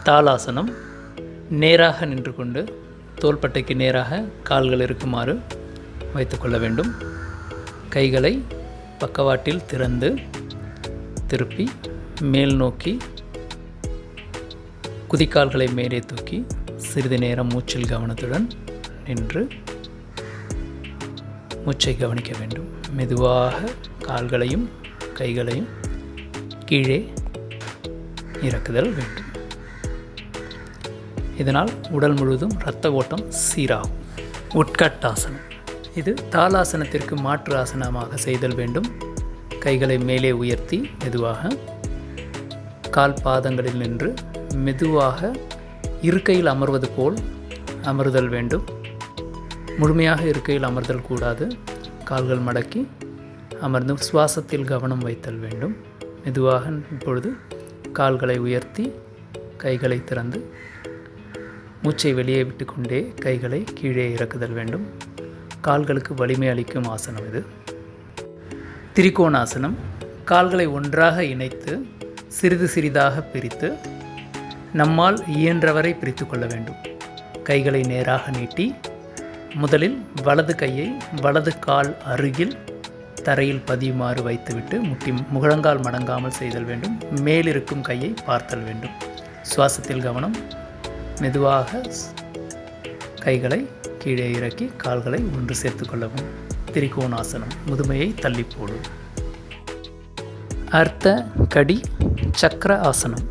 தாளாசனம். நேராக நின்று கொண்டு தோள்பட்டைக்கு நேராக கால்கள் இருக்குமாறு வைத்துக்கொள்ள வேண்டும். கைகளை பக்கவாட்டில் திறந்து திருப்பி மேல் நோக்கி குதிக்கால்களை மேலே தூக்கி சிறிது நேரம் மூச்சில் கவனத்துடன் நின்று மூச்சை கவனிக்க வேண்டும். மெதுவாக கால்களையும் கைகளையும் கீழே இறக்குதல் வேண்டும். இதனால் உடல் முழுவதும் இரத்த ஓட்டம் சீராகும். உட்கட்டாசனம். இது தாளாசனத்திற்கு மாற்று ஆசனமாக செய்தல் வேண்டும். கைகளை மேலே உயர்த்தி மெதுவாக கால் பாதங்களில் நின்று மெதுவாக இருக்கையில் அமர்வது போல் அமர்தல் வேண்டும். முழுமையாக இருக்கையில் அமர்தல் கூடாது. கால்கள் மடக்கி அமர்ந்து சுவாசத்தில் கவனம் வைத்தல் வேண்டும். மெதுவாக இப்பொழுது கால்களை உயர்த்தி கைகளை திறந்து மூச்சை வெளியே விட்டுக்கொண்டே கைகளை கீழே இறக்குதல் வேண்டும். கால்களுக்கு வலிமை அளிக்கும் ஆசனம் இது. திரிகோணாசனம். கால்களை ஒன்றாக இணைத்து சிறிது சிறிதாக பிரித்து நம்மால் இயன்றவரை பிரித்து கொள்ள வேண்டும். கைகளை நேராக நீட்டி முதலில் வலது கையை வலது கால் அருகில் தரையில் பதியுமாறு வைத்துவிட்டு முழங்கால் மடங்காமல் செய்தல் வேண்டும். மேலிருக்கும் கையை பார்த்தல் வேண்டும். சுவாசத்தில் கவனம். மெதுவாக கைகளை கீழே இறக்கி கால்களை ஒன்று சேர்த்து கொள்ளவும். திரிகோணாசனம் முதுமையை தள்ளி போடும். அர்த்த கடி சக்கர ஆசனம்.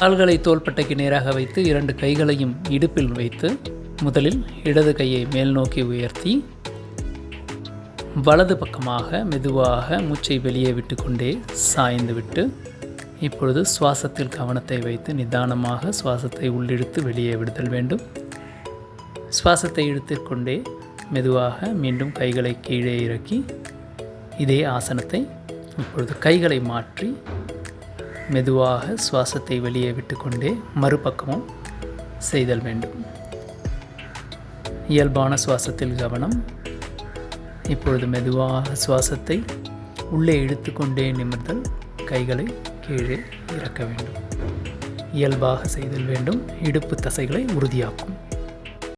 கால்களை தோள்பட்டைக்கு நேராக வைத்து 2 கைகளையும் இடுப்பில் வைத்து முதலில் இடது கையை மேல் நோக்கி உயர்த்தி வலது பக்கமாக மெதுவாக மூச்சை வெளியே விட்டு கொண்டே சாய்ந்து விட்டு இப்பொழுது சுவாசத்தில் கவனத்தை வைத்து நிதானமாக சுவாசத்தை உள்ளிழுத்து வெளியே விடுதல் வேண்டும். சுவாசத்தை இழுத்துக்கொண்டே மெதுவாக மீண்டும் கைகளை கீழே இறக்கி இதே ஆசனத்தை இப்பொழுது கைகளை மாற்றி மெதுவாக சுவாசத்தை வெளியே விட்டுக்கொண்டே மறுபக்கமும் செய்தல் வேண்டும். இயல்பான சுவாசத்தில் கவனம். இப்பொழுது மெதுவாக சுவாசத்தை உள்ளே இழுத்துக்கொண்டே நிமிர்தல். கைகளை கீழே இறக்க வேண்டும். இயல்பாக செய்தல் வேண்டும். இடுப்பு தசைகளை உறுதியாக்கும்.